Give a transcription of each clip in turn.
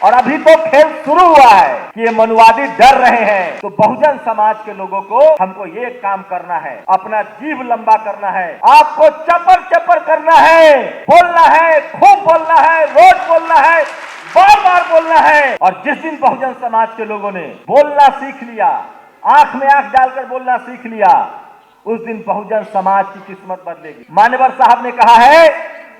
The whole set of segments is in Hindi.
और अभी तो खेल शुरू हुआ है कि ये मनुवादी डर रहे हैं। तो बहुजन समाज के लोगों को हमको ये काम करना है, अपना जीभ लंबा करना है, आपको चपर चपर करना है, बोलना है, खूब बोलना है, रोज बोलना है, बार बार बोलना है। और जिस दिन बहुजन समाज के लोगों ने बोलना सीख लिया, आंख में आंख डालकर बोलना सीख लिया, उस दिन बहुजन समाज की किस्मत बदलेगी। मान्यवर साहब ने कहा है,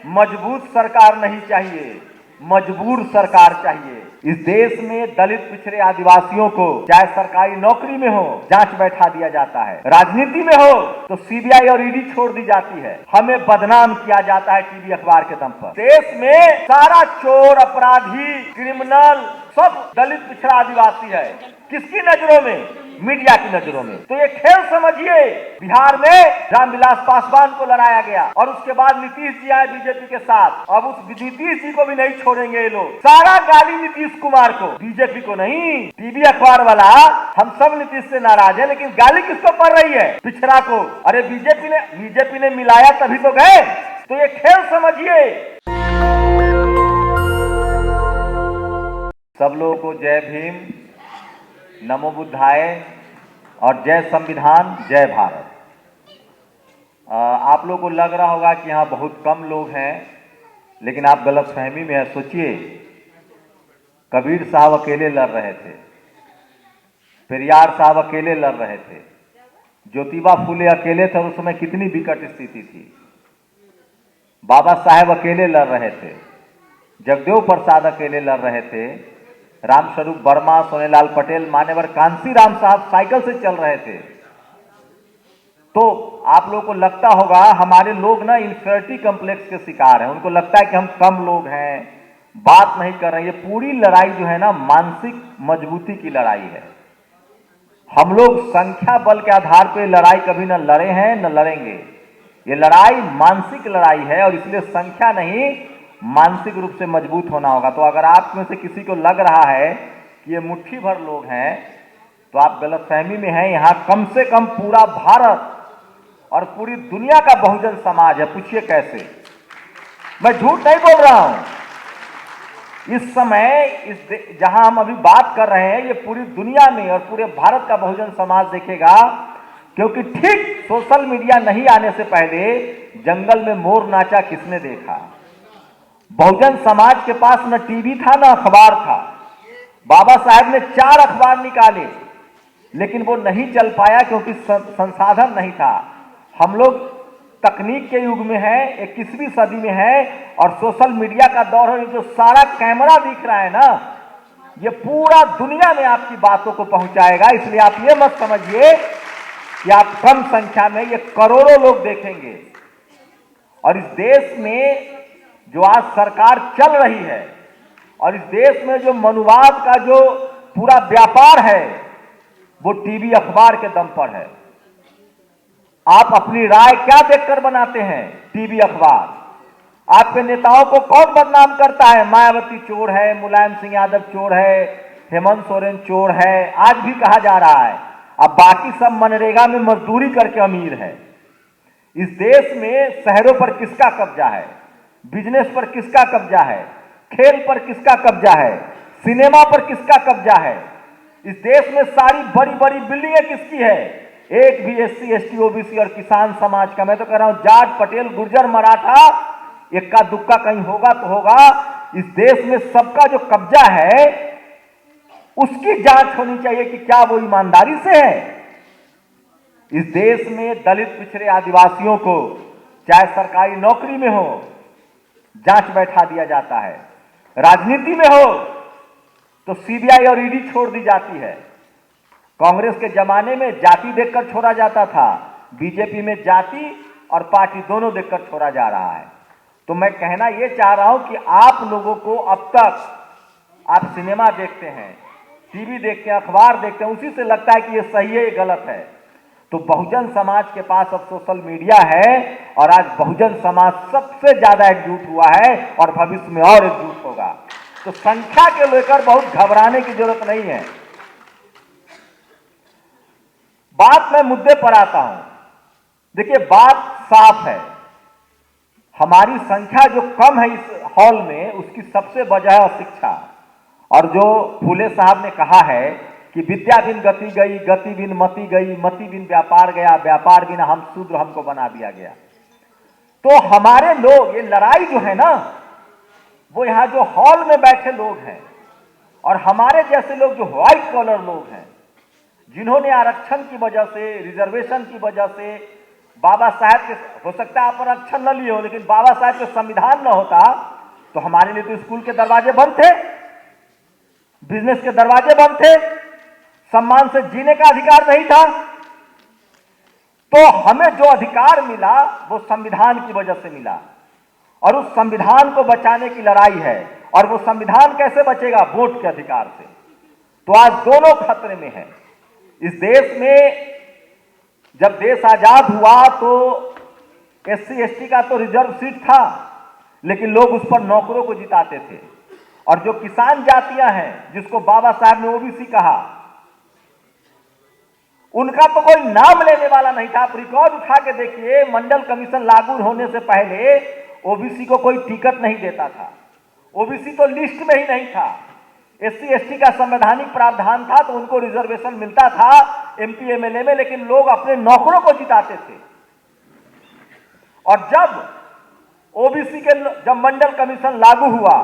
मजबूत सरकार नहीं चाहिए, मजबूर सरकार चाहिए। इस देश में दलित पिछड़े आदिवासियों को चाहे सरकारी नौकरी में हो जांच बैठा दिया जाता है, राजनीति में हो तो सीबीआई और ईडी छोड़ दी जाती है, हमें बदनाम किया जाता है टीवी अखबार के दम पर। देश में सारा चोर, अपराधी, क्रिमिनल सब दलित पिछड़ा आदिवासी है। किसकी नजरों में? मीडिया की नजरों में। तो ये खेल समझिए, बिहार में रामविलास पासवान को लड़ाया गया और उसके बाद नीतीश जी आए बीजेपी के साथ। अब उस नीतीश जी को भी नहीं छोड़ेंगे ये लोग। सारा गाली नीतीश कुमार को, बीजेपी को नहीं। टीवी अखबार वाला हम सब नीतीश से नाराज है, लेकिन गाली किसको पड़ रही है? पिछड़ा को। अरे बीजेपी ने मिलाया तभी तो गए। तो ये खेल समझिए। सब लोगों को जय भीम, नमो बुद्धाय और जय संविधान, जय भारत। आप लोगों को लग रहा होगा कि यहाँ बहुत कम लोग हैं, लेकिन आप गलतफहमी में हैं। सोचिए, कबीर साहब अकेले लड़ रहे थे, पेरियार साहब अकेले लड़ रहे थे, ज्योतिबा फुले अकेले थे, उस समय कितनी विकट स्थिति थी। बाबा साहेब अकेले लड़ रहे थे, जगदेव प्रसाद अकेले लड़ रहे थे, रामस्वरूप वर्मा, सोनेलाल पटेल, मान्यवर कांशीराम साहब साइकिल से चल रहे थे। तो आप लोगों को लगता होगा हमारे लोग ना इंफीरियरिटी कॉम्प्लेक्स के शिकार हैं, उनको लगता है कि हम कम लोग हैं, बात नहीं कर रहे हैं। ये पूरी लड़ाई जो है ना, मानसिक मजबूती की लड़ाई है। हम लोग संख्या बल के आधार पर लड़ाई कभी न लड़े हैं न लड़ेंगे। ये लड़ाई मानसिक लड़ाई है और इसलिए संख्या नहीं, मानसिक रूप से मजबूत होना होगा। तो अगर आप में से किसी को लग रहा है कि ये मुट्ठी भर लोग हैं, तो आप गलतफहमी में हैं। यहाँ कम से कम पूरा भारत और पूरी दुनिया का बहुजन समाज है। पूछिए कैसे? मैं झूठ नहीं बोल रहा हूं। इस समय जहां हम अभी बात कर रहे हैं, ये पूरी दुनिया में और पूरे भारत का बहुजन समाज देखेगा, क्योंकि ठीक सोशल मीडिया नहीं आने से पहले जंगल में मोर नाचा किसने देखा? बहुजन समाज के पास न टीवी था न अखबार था। बाबा साहेब ने 4 अखबार निकाले, लेकिन वो नहीं चल पाया क्योंकि संसाधन नहीं था। हम लोग तकनीक के युग में हैं, 21वीं सदी में है और सोशल मीडिया का दौर है। जो सारा कैमरा दिख रहा है ना, ये पूरा दुनिया में आपकी बातों को पहुंचाएगा। इसलिए आप ये मत समझिए कि आप कम संख्या में, ये करोड़ों लोग देखेंगे। और इस देश में जो आज सरकार चल रही है और इस देश में जो मनुवाद का जो पूरा व्यापार है, वो टीवी अखबार के दम पर है। आप अपनी राय क्या देखकर बनाते हैं? टीवी अखबार। आपके नेताओं को कौन बदनाम करता है? मायावती चोर है, मुलायम सिंह यादव चोर है, हेमंत सोरेन चोर है, आज भी कहा जा रहा है। अब बाकी सब मनरेगा में मजदूरी करके अमीर है। इस देश में शहरों पर किसका कब्जा है? बिजनेस पर किसका कब्जा है? खेल पर किसका कब्जा है? सिनेमा पर किसका कब्जा है? इस देश में सारी बड़ी बड़ी बिल्डिंगें किसकी है? एक भी एससी, एसटी, ओबीसी और किसान समाज का, मैं तो कह रहा हूं जाट, पटेल, गुर्जर, मराठा, इक्का दुक्का कहीं होगा तो होगा। इस देश में सबका जो कब्जा है उसकी जांच होनी चाहिए कि क्या वो ईमानदारी से है। इस देश में दलित पिछड़े आदिवासियों को चाहे सरकारी नौकरी में हो जांच बैठा दिया जाता है, राजनीति में हो तो सीबीआई और ईडी छोड़ दी जाती है। कांग्रेस के जमाने में जाति देखकर छोड़ा जाता था, बीजेपी में जाति और पार्टी दोनों देखकर छोड़ा जा रहा है। तो मैं कहना यह चाह रहा हूं कि आप लोगों को, अब तक आप सिनेमा देखते हैं, टीवी देखते हैं, अखबार देखते हैं, उसी से लगता है कि ये सही है, ये गलत है। तो बहुजन समाज के पास अब सोशल मीडिया है और आज बहुजन समाज सबसे ज्यादा एकजुट हुआ है और भविष्य में और एकजुट होगा। तो संख्या के लेकर बहुत घबराने की जरूरत नहीं है। बात मैं मुद्दे पर आता हूं। देखिए, बात साफ है, हमारी संख्या जो कम है इस हॉल में, उसकी सबसे वजह है शिक्षा। और जो फूले साहब ने कहा है कि विद्या बिन गति गई, गति बिन मति गई, मति बिन व्यापार गया, व्यापार बिन हम शूद्र हमको बना दिया गया। तो हमारे लोग, ये लड़ाई जो है ना, वो यहाँ जो हॉल में बैठे लोग हैं और हमारे जैसे लोग जो व्हाइट कॉलर लोग हैं, जिन्होंने आरक्षण की वजह से, रिजर्वेशन की वजह से, बाबा साहब के, हो सकता है आप आरक्षण न लिए हो, लेकिन बाबा साहब के संविधान न होता तो हमारे लिए तो स्कूल के दरवाजे बंद थे, बिजनेस के दरवाजे बंद थे, सम्मान से जीने का अधिकार नहीं था। तो हमें जो अधिकार मिला वो संविधान की वजह से मिला और उस संविधान को बचाने की लड़ाई है। और वो संविधान कैसे बचेगा? वोट के अधिकार से। तो आज दोनों खतरे में हैं। इस देश में जब देश आजाद हुआ तो एससी एसटी का तो रिजर्व सीट था, लेकिन लोग उस पर नौकरों को जिताते थे। और जो किसान जातियां हैं, जिसको बाबा साहब ने ओबीसी कहा, उनका तो कोई नाम लेने वाला नहीं था। आप रिकॉर्ड उठा के देखिए, मंडल कमीशन लागू होने से पहले ओबीसी को कोई टिकट नहीं देता था, ओबीसी तो लिस्ट में ही नहीं था। एससी एसटी का संवैधानिक प्रावधान था तो उनको रिजर्वेशन मिलता था एमपी एमएलए में, लेकिन लोग अपने नौकरों को जिताते थे। और जब ओबीसी के, जब मंडल कमीशन लागू हुआ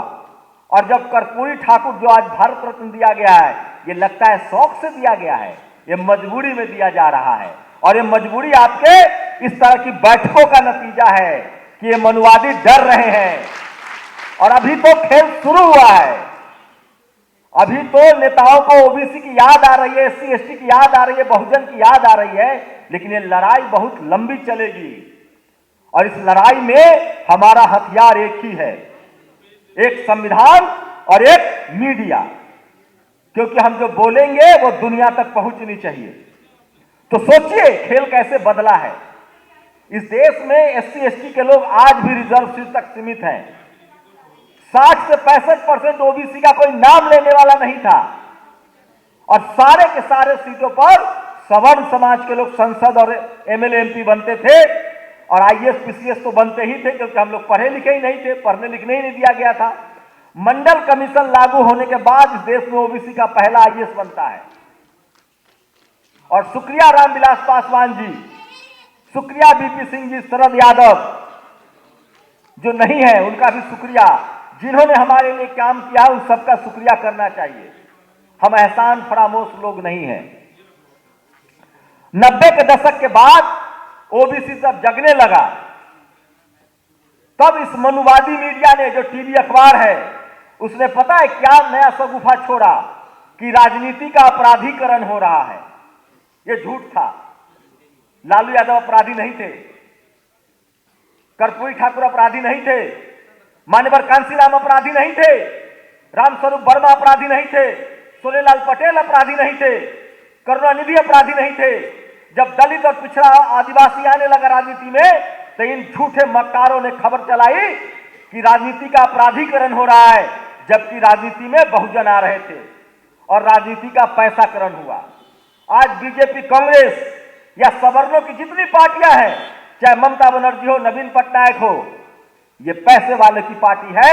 और जब कर्पूरी ठाकुर जो आज भारत रत्न दिया गया है, ये लगता है शौक से दिया गया है, ये मजबूरी में दिया जा रहा है। और ये मजबूरी आपके इस तरह की बैठकों का नतीजा है कि ये मनुवादी डर रहे हैं। और अभी तो खेल शुरू हुआ है, अभी तो नेताओं को ओबीसी की याद आ रही है, एससी एसटी की याद आ रही है, बहुजन की याद आ रही है, लेकिन ये लड़ाई बहुत लंबी चलेगी। और इस लड़ाई में हमारा हथियार एक ही है, एक संविधान और एक मीडिया, क्योंकि हम जो बोलेंगे वो दुनिया तक पहुंचनी चाहिए। तो सोचिए खेल कैसे बदला है। इस देश में एससी एसटी के लोग आज भी रिजर्व सीट तक सीमित हैं। 60 से 65% ओबीसी का कोई नाम लेने वाला नहीं था और सारे के सारे सीटों पर सवर्ण समाज के लोग संसद और एमएलए एमपी बनते थे। और आईएएस पीसीएस तो बनते ही थे, क्योंकि हम लोग पढ़े लिखे ही नहीं थे, पढ़ने लिखने ही नहीं दिया गया था। मंडल कमीशन लागू होने के बाद इस देश में ओबीसी का पहला आईएएस बनता है। और शुक्रिया रामविलास पासवान जी, शुक्रिया बीपी सिंह जी, शरद यादव जो नहीं है उनका भी शुक्रिया, जिन्होंने हमारे लिए काम किया उन सबका शुक्रिया करना चाहिए। हम एहसान फरामोश लोग नहीं हैं। 90 के दशक के बाद ओबीसी सब जगने लगा, तब इस मनुवादी मीडिया ने, जो टीवी अखबार है, उसने पता है क्या नया शगुफा छोड़ा कि राजनीति का अपराधीकरण हो रहा है। यह झूठ था। लालू यादव अपराधी नहीं थे, कर्पूरी ठाकुर अपराधी नहीं थे, मान्यवर कांसीराम अपराधी नहीं थे, रामस्वरूप वर्मा अपराधी नहीं थे, सोनेलाल पटेल अपराधी नहीं थे, करुणानिधि अपराधी नहीं थे। जब दलित और पिछड़ा आदिवासी आने लगा राजनीति में, तो इन झूठे मक्कारों ने खबर चलाई कि राजनीति का अपराधीकरण हो रहा है, जबकि राजनीति में बहुजन आ रहे थे और राजनीति का पैसाकरण हुआ। आज बीजेपी, कांग्रेस या सवर्णों की जितनी पार्टियां हैं, चाहे ममता बनर्जी हो, नवीन पटनायक हो, ये पैसे वाले की पार्टी है,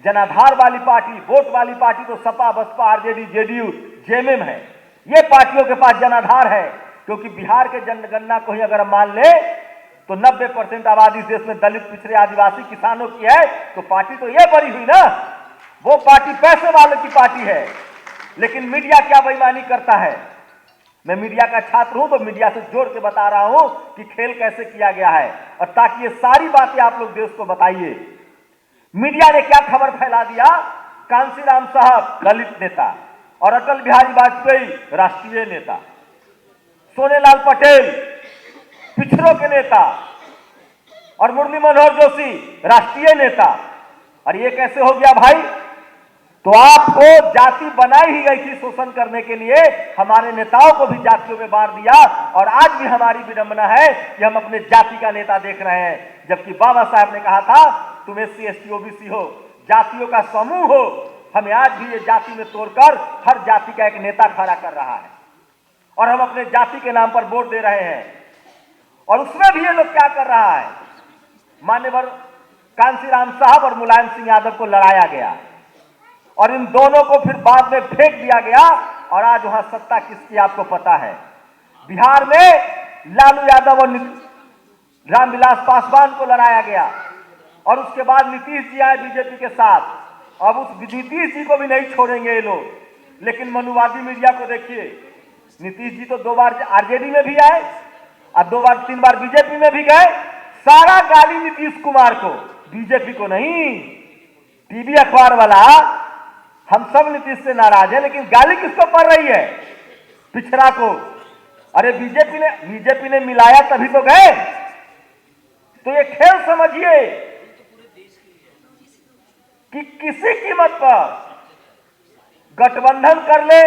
जनाधार वाली पार्टी, वोट वाली पार्टी तो Sapa, Basapa, RJD, JDU, JMM है। ये पार्टियों के पास जनाधार है, क्योंकि बिहार के जनगणना को ही अगर हम मान ले तो 90% आबादी इस देश में दलित, पिछड़े, आदिवासी, किसानों की है। तो पार्टी तो ये बड़ी हुई ना, वो पार्टी पैसे वाले की पार्टी है। लेकिन मीडिया क्या बेईमानी करता है। मैं मीडिया का छात्र हूं तो मीडिया से जोड़ के बता रहा हूं कि खेल कैसे किया गया है, और ताकि ये सारी बातें आप लोग देश को बताइए। मीडिया ने क्या खबर फैला दिया, कांसीराम साहब दलित नेता और अटल बिहारी वाजपेयी राष्ट्रीय नेता, सोनेलाल पटेल पिछड़ों के नेता और मुरली मनोहर जोशी राष्ट्रीय नेता। और ये कैसे हो गया भाई? तो आपको जाति बनाई ही गई थी शोषण करने के लिए, हमारे नेताओं को भी जातियों में बांट दिया। और आज भी हमारी विडंबना है कि हम अपने जाति का नेता देख रहे हैं, जबकि बाबा साहब ने कहा था तुम एससी एसटी ओबीसी हो, जातियों का समूह हो। हमें आज भी ये जाति में तोड़कर हर जाति का एक नेता खड़ा कर रहा है और हम अपने जाति के नाम पर वोट दे रहे हैं। और उसमें भी ये लोग क्या कर रहा है, मान्यवर कांसीराम साहब और मुलायम सिंह यादव को लड़ाया गया और इन दोनों को फिर बाद में फेंक दिया गया और आज वहां सत्ता किसकी आपको पता है। बिहार में लालू यादव और रामविलास पासवान को लड़ाया गया और उसके बाद नीतीश जी आए बीजेपी के साथ। अब उस नीतीश जी को भी नहीं छोड़ेंगे ये लोग, लेकिन मनुवादी मीडिया को देखिए, नीतीश जी तो 2 बार आरजेडी में भी आए और 2 बार 3 बार बीजेपी में भी गए। सारा गाली नीतीश कुमार को, बीजेपी को नहीं। टीवी अखबार वाला, हम सब नीतीश से नाराज है, लेकिन गाली किसको पड़ रही है? पिछड़ा को। अरे बीजेपी ने मिलाया तभी तो गए। तो ये खेल समझिए कि किसी कीमत पर गठबंधन कर ले।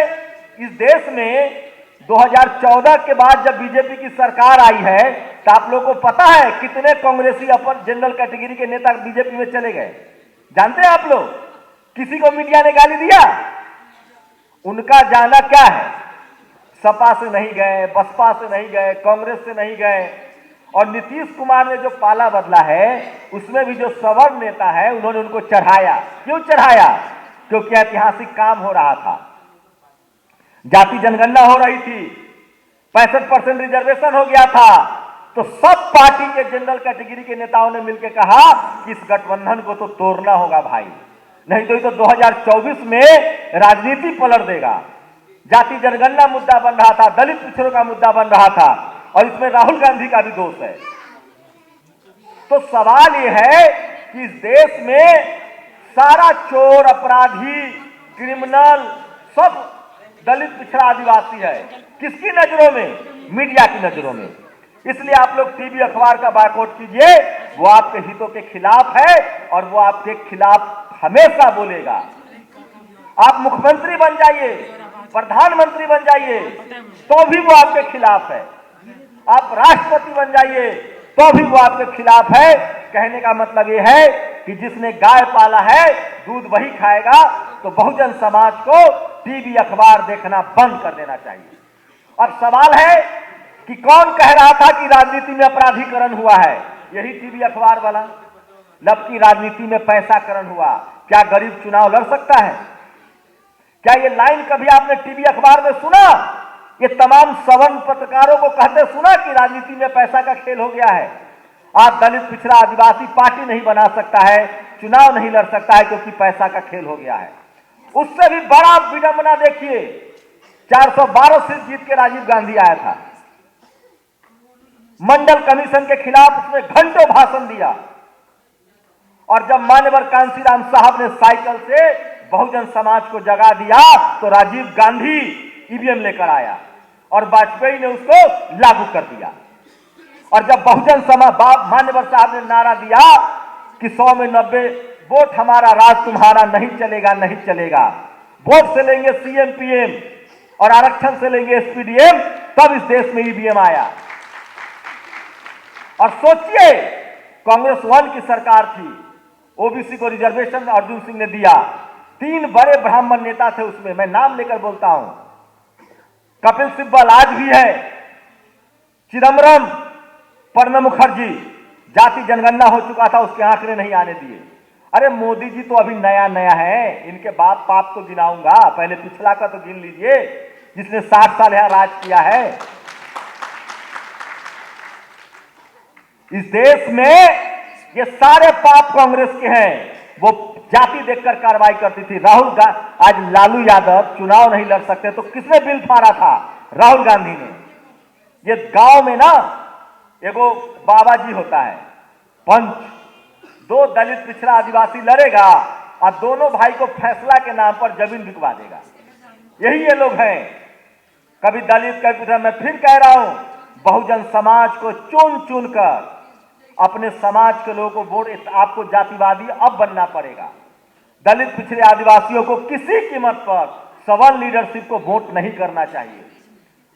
इस देश में 2014 के बाद जब बीजेपी की सरकार आई है तो आप लोगों को पता है कितने कांग्रेसी अपर जनरल कैटेगरी के नेता बीजेपी में चले गए? जानते हैं आप लोग? किसी को मीडिया ने गाली दिया? उनका जाना क्या है? सपा से नहीं गए, बसपा से नहीं गए, कांग्रेस से नहीं गए। और नीतीश कुमार ने जो पाला बदला है उसमें भी जो सवर्ण नेता है उन्होंने उनको चढ़ाया। क्यों चढ़ाया? क्योंकि ऐतिहासिक काम हो रहा था, जाति जनगणना हो रही थी, 65% रिजर्वेशन हो गया था। तो सब पार्टी के जनरल कैटेगरी के नेताओं ने मिलकर कहा कि इस गठबंधन को तो तोड़ना होगा भाई, नहीं तो ये तो 2024 में राजनीति पलट देगा। जाति जनगणना मुद्दा बन रहा था, दलित पिछड़ों का मुद्दा बन रहा था और इसमें राहुल गांधी का भी दोष है। तो सवाल यह है कि इस देश में सारा चोर, अपराधी, क्रिमिनल सब दलित, पिछड़ा, आदिवासी है। किसकी नजरों में? मीडिया की नजरों में। इसलिए आप लोग टीवी अखबार का बायकॉट कीजिए, वो आपके हितों के खिलाफ है और वो आपके खिलाफ हमेशा बोलेगा। आप मुख्यमंत्री बन जाइए, प्रधानमंत्री बन जाइए, तो भी वो आपके खिलाफ है। आप राष्ट्रपति बन जाइए तो भी वो आपके खिलाफ है। कहने का मतलब ये है कि जिसने गाय पाला है दूध वही खाएगा। तो बहुजन समाज को टीवी अखबार देखना बंद कर देना चाहिए। अब सवाल है कि कौन कह रहा था कि राजनीति में अपराधीकरण हुआ है? यही टीवी अखबार वाला। लब की राजनीति में पैसाकरण हुआ। क्या गरीब चुनाव लड़ सकता है? क्या ये लाइन कभी आपने टीवी अखबार में सुना? ये तमाम सवर्ण पत्रकारों को कहते सुना कि राजनीति में पैसा का खेल हो गया है? आप दलित, पिछड़ा, आदिवासी पार्टी नहीं बना सकता है, चुनाव नहीं लड़ सकता है क्योंकि पैसा का खेल हो गया है। उससे भी बड़ा विडंबना देखिए, 412 सीट जीत के राजीव गांधी आया था, मंडल कमीशन के खिलाफ उसने घंटों भाषण दिया और जब मान्यवर कांशीराम साहब ने साइकिल से बहुजन समाज को जगा दिया तो राजीव गांधी ईवीएम लेकर आया और वाजपेयी ने उसको लागू कर दिया। और जब बहुजन समाज मान्यवर साहब ने नारा दिया कि 100 में 90 वोट हमारा, राज तुम्हारा, नहीं चलेगा, नहीं चलेगा, वोट से लेंगे सीएम पीएम और आरक्षण से लेंगे एसपीडीएम, तब इस देश में ईवीएम आया। और सोचिए, कांग्रेस 1 की सरकार थी, ओबीसी को रिजर्वेशन अर्जुन सिंह ने दिया, 3 बड़े ब्राह्मण नेता थे उसमें, मैं नाम लेकर बोलता हूं, कपिल सिब्बल आज भी है, चिदम्बरम, प्रणब मुखर्जी। जाति जनगणना हो चुका था, उसके आंकड़े नहीं आने दिए। अरे मोदी जी तो अभी नया नया है, इनके बाप पाप तो गिनाऊंगा, पहले पिछला का तो गिन लीजिए, जिसने 60 साल यहां राज किया है। इस देश में ये सारे पाप कांग्रेस के हैं। वो जाति देखकर कार्रवाई करती थी। आज लालू यादव चुनाव नहीं लड़ सकते तो किसने बिल फाड़ा था? राहुल गांधी ने। ये गांव में ना एगो बाबा जी होता है पंच, 2 दलित, पिछड़ा, आदिवासी लड़ेगा और दोनों भाई को फैसला के नाम पर जमीन बिकवा देगा। यही ये लोग हैं, कभी दलित, कभी पिछड़ा। मैं फिर कह रहा हूं, बहुजन समाज को चुन चुन कर अपने समाज के लोगों को वोट, आपको जातिवादी अब बनना पड़ेगा। दलित, पिछड़े, आदिवासियों को किसी कीमत पर सवर्ण लीडरशिप को वोट नहीं करना चाहिए।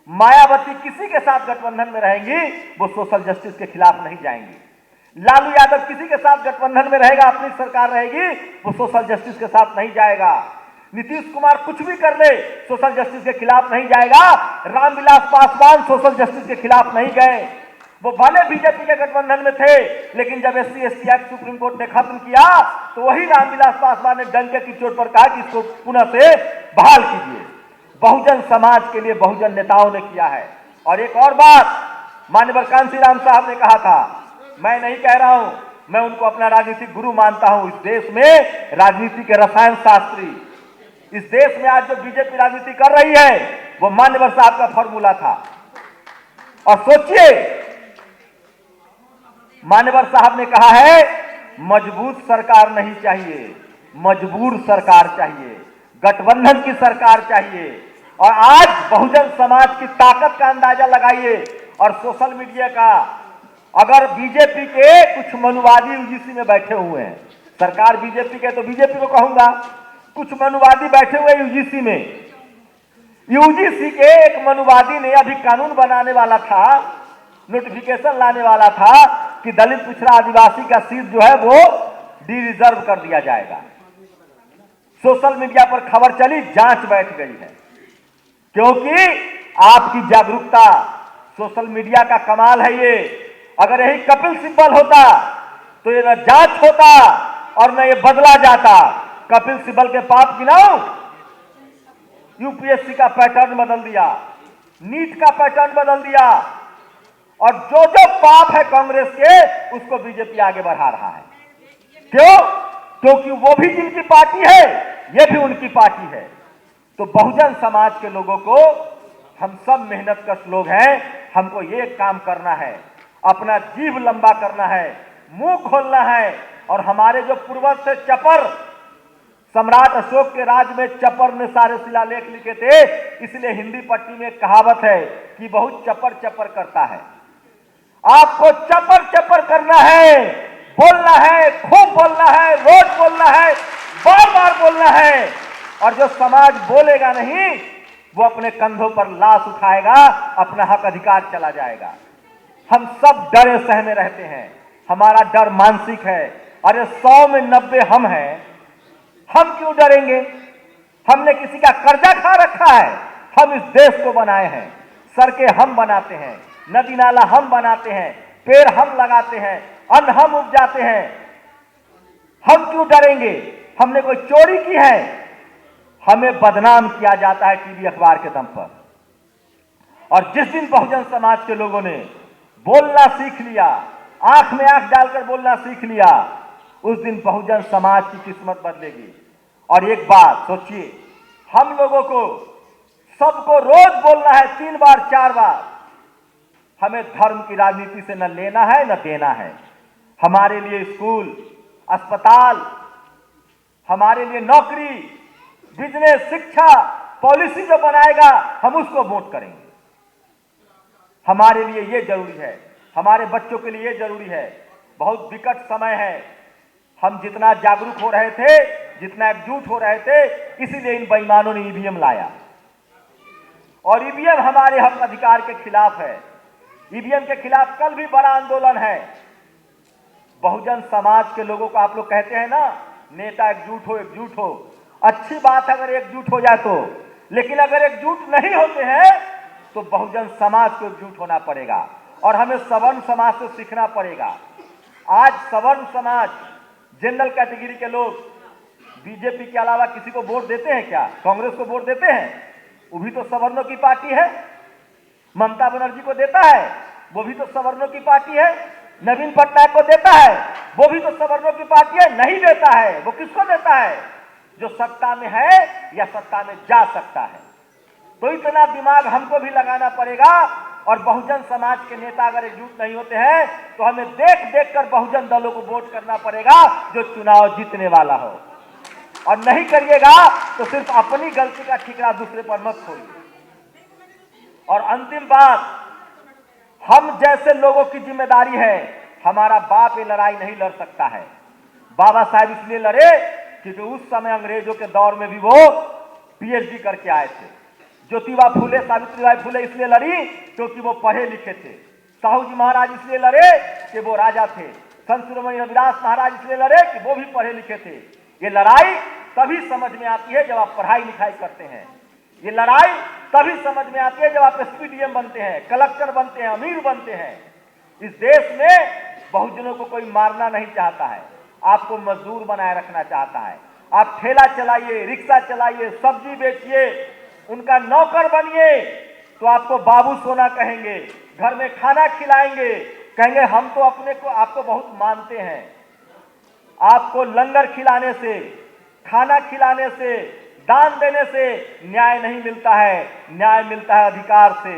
मायावती किसी के साथ गठबंधन में रहेंगी, वो सोशल जस्टिस के खिलाफ नहीं जाएंगी। लालू यादव किसी के साथ गठबंधन में रहेगा, अपनी सरकार रहेगी, वो सोशल जस्टिस के साथ नहीं जाएगा। नीतीश कुमार कुछ भी कर ले, सोशल जस्टिस के खिलाफ नहीं जाएगा। रामविलास पासवान सोशल जस्टिस के खिलाफ नहीं गए। वो भले बीजेपी के गठबंधन में थे, लेकिन जब SC ST act supreme court ने खत्म किया तो वही रामविलास पासवान ने डंके की चोट पर कहा कि इसको पुनः से बहाल कीजिए। बहुजन समाज के लिए बहुजन नेताओं ने किया है। और एक और बात माननीय कांशीराम साहब ने कहा था, मैं नहीं कह रहा हूं, मैं उनको अपना राजनीतिक गुरु मानता हूं। इस देश में राजनीति के रसायन शास्त्री, इस देश में आज जो बीजेपी राजनीति कर रही है वो मान्यवर साहब का फॉर्मूला था। और सोचिए, मान्यवर साहब ने कहा है मजबूत सरकार नहीं चाहिए, मजबूर सरकार चाहिए, गठबंधन की सरकार चाहिए। और आज बहुजन समाज की ताकत का अंदाजा लगाइए और सोशल मीडिया का। अगर बीजेपी के कुछ मनुवादी यूजीसी में बैठे हुए हैं, सरकार बीजेपी के तो बीजेपी को कहूंगा, कुछ मनुवादी बैठे हुए यूजीसी में। यूजीसी के एक मनुवादी ने अभी कानून बनाने वाला था, नोटिफिकेशन लाने वाला था कि दलित पिछड़ा आदिवासी का सीट जो है वो डी रिजर्व कर दिया जाएगा। सोशल मीडिया पर खबर चली, जांच बैठ गई है, क्योंकि आपकी जागरूकता, सोशल मीडिया का कमाल है ये। अगर यही कपिल सिब्बल होता तो ये न जांच होता और न ये बदला जाता। कपिल सिब्बल के पाप गिनाओ, यूपीएससी का पैटर्न बदल दिया, नीट का पैटर्न बदल दिया, और जो जो पाप है कांग्रेस के उसको बीजेपी आगे बढ़ा रहा है। क्यों? क्योंकि वो भी जिनकी पार्टी है, ये भी उनकी पार्टी है। तो बहुजन समाज के लोगों को, हम सब मेहनतकश लोग हैं, हमको ये काम करना है, अपना जीभ लंबा करना है, मुंह खोलना है। और हमारे जो पूर्वज थे चपर, सम्राट अशोक के राज में चपर ने सारे शिलालेख लिखे थे, इसलिए हिंदी पट्टी में एक कहावत है कि बहुत चपर चपर करता है। आपको चपर चपर करना है, बोलना है, खूब बोलना है, रोज बोलना है, बार बार बोलना है। और जो समाज बोलेगा नहीं, वो अपने कंधों पर लाश उठाएगा, अपना हक अधिकार चला जाएगा। हम सब डरे सहमे रहते हैं, हमारा डर मानसिक है। अरे 100 में 90 हम हैं, हम क्यों डरेंगे? हमने किसी का कर्जा खा रखा है? हम इस देश को बनाए हैं, सड़कें हम बनाते हैं, नदी नाला हम बनाते हैं, पेड़ हम लगाते हैं, अन्न हम उपजाते हैं, हम क्यों डरेंगे? हमने कोई चोरी की है? हमें बदनाम किया जाता है टीवी अखबार के दम पर। और जिस दिन बहुजन समाज के लोगों ने बोलना सीख लिया, आंख में आंख डालकर बोलना सीख लिया, उस दिन बहुजन समाज की किस्मत बदलेगी। और एक बात सोचिए, हम लोगों को सबको रोज बोलना है 3 बार 4 बार, हमें धर्म की राजनीति से न लेना है न देना है। हमारे लिए स्कूल, अस्पताल, हमारे लिए नौकरी, बिजनेस, शिक्षा, पॉलिसी जो बनाएगा हम उसको वोट करेंगे। हमारे लिए ये जरूरी है, हमारे बच्चों के लिए ये जरूरी है। बहुत विकट समय है, हम जितना जागरूक हो रहे थे, जितना एकजुट हो रहे थे, इसीलिए इन बेईमानों ने ईवीएम लाया। और ईवीएम हमारे हक अधिकार के खिलाफ है। ईवीएम के खिलाफ कल भी बड़ा आंदोलन है। बहुजन समाज के लोगों को आप लोग कहते हैं ना, नेता एकजुट हो, एकजुट हो। अच्छी बात है अगर एकजुट हो जाए तो, लेकिन अगर एकजुट नहीं होते हैं तो बहुजन समाज को एकजुट होना पड़ेगा। और हमें सवर्ण समाज से सीखना पड़ेगा। आज सवर्ण समाज, जनरल कैटेगरी के लोग बीजेपी के अलावा किसी को वोट देते हैं क्या? कांग्रेस को वोट देते हैं? वो भी तो सवर्णों की पार्टी है। ममता बनर्जी को देता है, वो भी तो सवर्णों की पार्टी है। नवीन पटनायक को देता है, वो भी तो सवर्णों की पार्टी है। नहीं देता है, वो किसको देता है? जो सत्ता में है या सत्ता में जा सकता है। तो इतना दिमाग हमको भी लगाना पड़ेगा। और बहुजन समाज के नेता अगर एकजुट नहीं होते हैं तो हमें देख देख कर बहुजन दलों को वोट करना पड़ेगा जो चुनाव जीतने वाला हो। और नहीं करिएगा तो सिर्फ अपनी गलती का ठिकरा दूसरे पर मत छोड़िए। और अंतिम बात, हम जैसे लोगों की जिम्मेदारी है। हमारा बाप ये लड़ाई नहीं लड़ सकता है। बाबा साहब इसलिए लड़े क्योंकि उस समय अंग्रेजों के दौर में भी वो पीएचडी करके आए थे। ज्योतिबा फूले, सावित्रीबाई फूले इसलिए लड़ी क्योंकि वो पढ़े लिखे थे। साहू जी महाराज इसलिए लड़े कि वो राजा थे। संत शिरोमणि रविदास महाराज इसलिए लड़े कि वो भी पढ़े लिखे थे। ये लड़ाई तभी समझ में आती है जब आप पढ़ाई लिखाई करते हैं। ये लड़ाई तभी समझ में आती है जब आप एसपीडीएम बनते हैं, कलेक्टर बनते हैं, अमीर बनते हैं। इस देश में बहुजनों को कोई मारना नहीं चाहता है, आपको मजदूर बनाए रखना चाहता है। आप ठेला चलाइए, रिक्शा चलाइए, सब्जी बेचिए, उनका नौकर बनिए तो आपको बाबू सोना कहेंगे, घर में खाना खिलाएंगे, कहेंगे हम तो अपने को आपको बहुत मानते हैं। आपको लंगर खिलाने से, खाना खिलाने से, दान देने से न्याय नहीं मिलता है। न्याय मिलता है अधिकार से,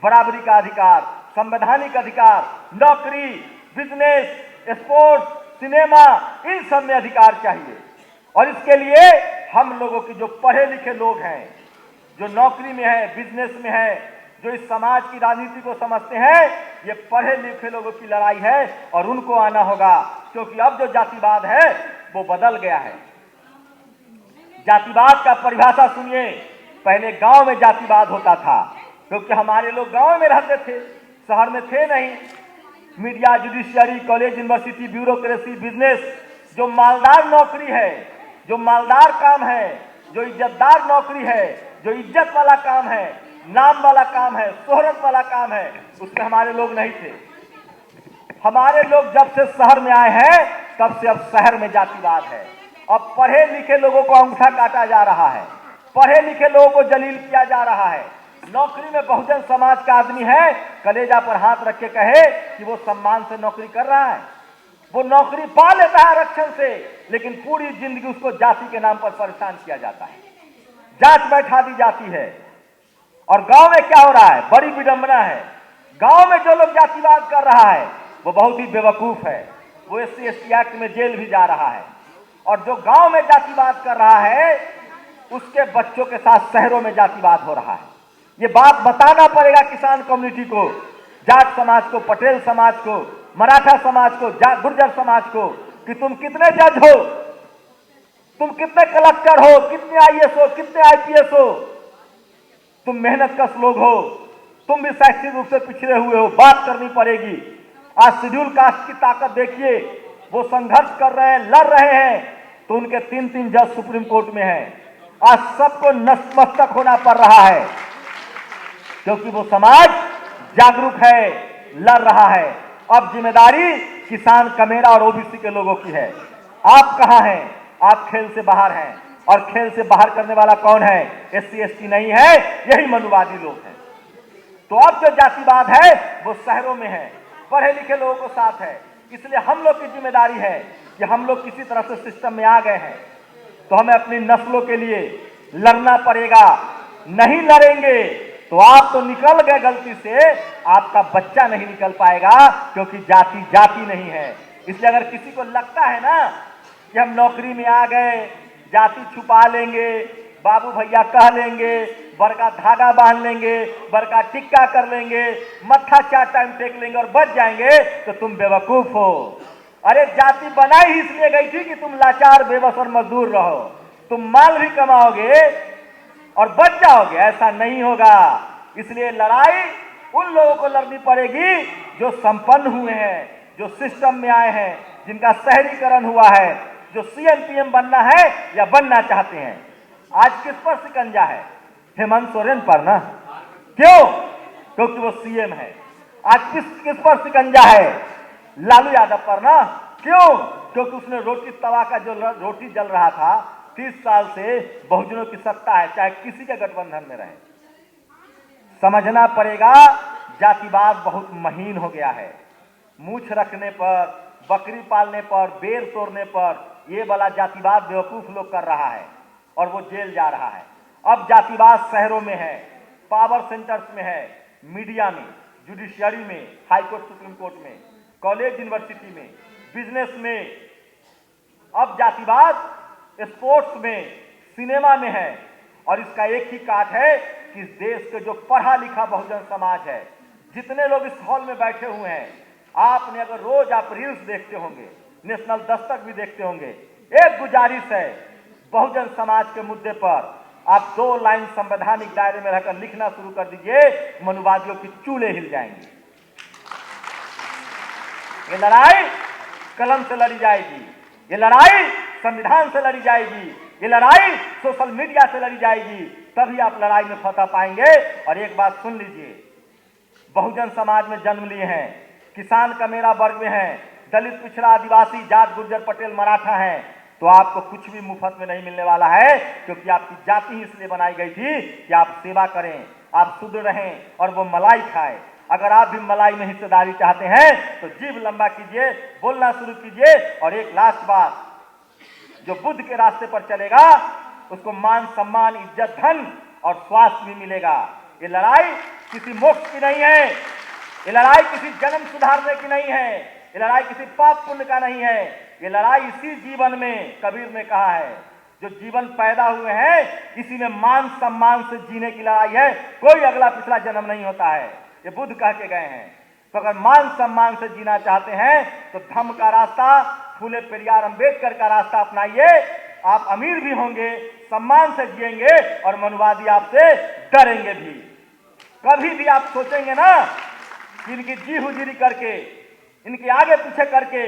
बराबरी का अधिकार, संवैधानिक अधिकार, नौकरी, बिजनेस, स्पोर्ट्स, सिनेमा, इन सब में अधिकार चाहिए। और इसके लिए हम लोगों की जो पढ़े लिखे लोग हैं, जो नौकरी में है, बिजनेस में है, जो इस समाज की राजनीति को समझते हैं, ये पढ़े लिखे लोगों की लड़ाई है और उनको आना होगा, क्योंकि अब जो जातिवाद है वो बदल गया है। जातिवाद का परिभाषा सुनिए। पहले गांव में जातिवाद होता था, क्योंकि हमारे लोग गांव में रहते थे, शहर में थे नहीं। Media, judiciary, college, university, bureaucracy, business, जो मालदार नौकरी है, जो मालदार काम है, जो इज्जतदार नौकरी है, जो इज्जत वाला काम है, नाम वाला काम है, शोहरत वाला काम है, उसमें हमारे लोग नहीं थे। हमारे लोग जब से शहर में आए हैं तब से अब शहर में जातिवाद है। अब पढ़े लिखे लोगों को अंगूठा काटा जा रहा है, पढ़े लिखे लोगों को जलील किया जा रहा है। नौकरी में बहुजन समाज का आदमी है, कलेजा पर हाथ रख के कहे कि वो सम्मान से नौकरी कर रहा है, वो नौकरी पा लेता है आरक्षण से, लेकिन पूरी जिंदगी उसको जाति के नाम पर परेशान किया जाता है, जांच बैठा दी जाती है। और गांव में क्या हो रहा है, बड़ी विडंबना है। गांव में जो लोग जातिवाद कर रहा है वो बहुत ही बेवकूफ है, वो SC/ST एक्ट में जेल भी जा रहा है। और जो गांव में जातिवाद कर रहा है उसके बच्चों के साथ शहरों में जातिवाद हो रहा है। ये बात बताना पड़ेगा किसान कम्युनिटी को, जाट समाज को, पटेल समाज को, मराठा समाज को, गुर्जर समाज को, कि तुम कितने जज हो, तुम कितने कलेक्टर हो, कितने IAS हो, कितने IPS हो, तुम मेहनत कश लोग हो, तुम भी शैक्षिक रूप से पिछड़े हुए हो, बात करनी पड़ेगी। आज शेड्यूल कास्ट की ताकत देखिए, वो संघर्ष कर रहे हैं, लड़ रहे हैं, तो उनके 3-3 जज सुप्रीम कोर्ट में हैं। आज सबको नतमस्तक होना पड़ रहा है, क्योंकि वो समाज जागरूक है, लड़ रहा है। अब जिम्मेदारी किसान, कमेरा और OBC के लोगों की है। आप कहां हैं? आप खेल से बाहर हैं, और खेल से बाहर करने वाला कौन है? SC/ST नहीं है, यही मनुवादी लोग हैं। तो अब जो जातिवाद है वो शहरों में है, पढ़े लिखे लोगों को साथ है। इसलिए हम लोग की जिम्मेदारी है कि हम लोग किसी तरह से सिस्टम में आ गए हैं, तो हमें अपनी नस्लों के लिए लड़ना पड़ेगा। नहीं लड़ेंगे तो आप तो निकल गए गलती से, आपका बच्चा नहीं निकल पाएगा, क्योंकि जाति जाति नहीं है। इसलिए अगर किसी को लगता है ना कि हम नौकरी में आ गए, जाति छुपा लेंगे, बाबू भैया कह लेंगे, बड़का धागा बांध लेंगे, बड़का टिक्का कर लेंगे, मत्था 4 टाइम टेक लेंगे और बच जाएंगे, तो तुम बेवकूफ हो। अरे जाति बनाई ही इसलिए गई थी कि तुम लाचार, बेबस और मजदूर रहो, तुम माल भी कमाओगे और बच जाओगे, ऐसा नहीं होगा। इसलिए लड़ाई उन लोगों को लड़नी पड़ेगी जो संपन्न हुए हैं, जो सिस्टम में आए हैं, जिनका शहरीकरण हुआ है, जो CM PM बनना है या बनना चाहते हैं। आज किस पर शिकंजा है? हेमंत सोरेन पर ना। क्यों? क्योंकि वो CM है। आज किस पर शिकंजा है? लालू यादव पर ना। क्यों? क्योंकि उसने रोटी तवा का जो रोटी जल रहा था 30 साल से, बहुजनों की सत्ता है, चाहे किसी के गठबंधन में रहे। समझना पड़ेगा, जातिवाद बहुत महीन हो गया है। मूछ रखने पर, बकरी पालने पर, बेर तोड़ने पर ये वाला जातिवाद बेवकूफ लोग कर रहा है और वो जेल जा रहा है। अब जातिवाद शहरों में है, पावर सेंटर्स में है, मीडिया में, जुडिशियरी में, हाई कोर्ट, सुप्रीम कोर्ट में, कॉलेज, यूनिवर्सिटी में, बिजनेस में। अब जातिवाद स्पोर्ट्स में, सिनेमा में है। और इसका एक ही काट है कि इस देश के जो पढ़ा लिखा बहुजन समाज है, जितने लोग इस हॉल में बैठे हुए हैं, आपने अगर रोज आप रील्स देखते होंगे, नेशनल दस्तक भी देखते होंगे, एक गुजारिश है, बहुजन समाज के मुद्दे पर आप 2 लाइन संवैधानिक दायरे में रहकर लिखना शुरू कर दीजिए, मनुवादियों की चूल्हे हिल जाएंगी। ये लड़ाई कलम से लड़ी जाएगी, ये लड़ाई संविधान से लड़ी जाएगी, ये लड़ाई सोशल मीडिया से लड़ी जाएगी, तभी आप लड़ाई में फतह पाएंगे। और एक बात सुन लीजिए, बहुजन समाज में जन्म लिए हैं, किसान का मेरा वर्ग में है, दलित, पिछड़ा, आदिवासी, जाट, गुर्जर, पटेल, मराठा है, तो आपको कुछ भी मुफ्त में नहीं मिलने वाला है, क्योंकि आपकी जाति ही इसलिए बनाई गई थी कि आप सेवा करें, आप शुद्ध रहें और वो मलाई खाए। अगर आप भी मलाई में हिस्सेदारी चाहते हैं तो जीभ लंबा कीजिए, बोलना शुरू कीजिए, और एक लास्ट बात, जो बुद्ध के रास्ते पर चलेगा उसको मान, सम्मान, इज्जत, धन और स्वास्थ्य भी मिलेगा। ये लड़ाई किसी मोक्ष की नहीं है, ये लड़ाई किसी जन्म सुधारने की नहीं है, ये लड़ाई किसी पाप पुण्य का नहीं है, ये लड़ाई इसी जीवन में, कबीर ने कहा है, जो जीवन पैदा हुए हैं इसी में मान सम्मान से जीने की लड़ाई है, कोई अगला पिछला जन्म नहीं होता है, ये बुद्ध कह के गए हैं। तो अगर मान सम्मान से जीना चाहते हैं तो धम्म का रास्ता, फूले पेरियार अंबेडकर का रास्ता अपनाइए, आप अमीर भी होंगे, सम्मान से जिएंगे और मनुवादी आपसे डरेंगे भी। कभी भी आप सोचेंगे ना कि इनकी जी हुजूरी करके, इनके आगे पीछे करके,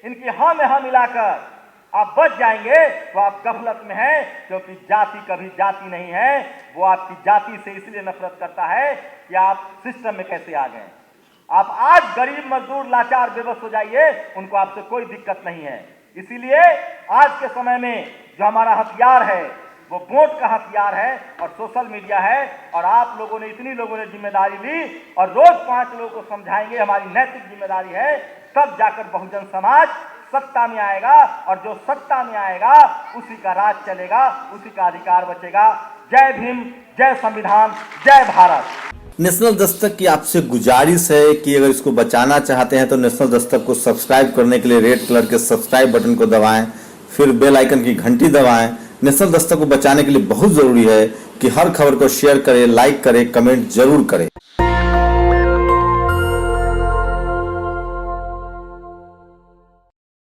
इनकी हाँ में हाँ मिलाकर आप बच जाएंगे, तो आप गफलत में हैं, क्योंकि जाति कभी जाति नहीं है। वो आपकी जाति से इसलिए नफरत करता है कि आप सिस्टम में कैसे आ गए। आप आज गरीब, मजदूर, लाचार, बेबस हो जाइए, उनको आपसे कोई दिक्कत नहीं है। इसीलिए आज के समय में जो हमारा हथियार है वो वोट का हथियार है और सोशल मीडिया है, और आप लोगों ने, इतनी लोगों ने जिम्मेदारी ली और रोज 5 लोगों को समझाएंगे, हमारी नैतिक जिम्मेदारी है, तब जाकर बहुजन समाज सत्ता में आएगा, और जो सत्ता में आएगा उसी का राज चलेगा, उसी का अधिकार बचेगा। जय भीम, जय संविधान, जय भारत। नेशनल दस्तक की आपसे गुजारिश है कि अगर इसको बचाना चाहते हैं तो नेशनल दस्तक को सब्सक्राइब करने के लिए रेड कलर के सब्सक्राइब बटन को दबाएं, फिर बेल आइकन की घंटी दबाएं। नेशनल दस्तक को बचाने के लिए बहुत जरूरी है कि हर खबर को शेयर करें, लाइक करें, कमेंट जरूर करें।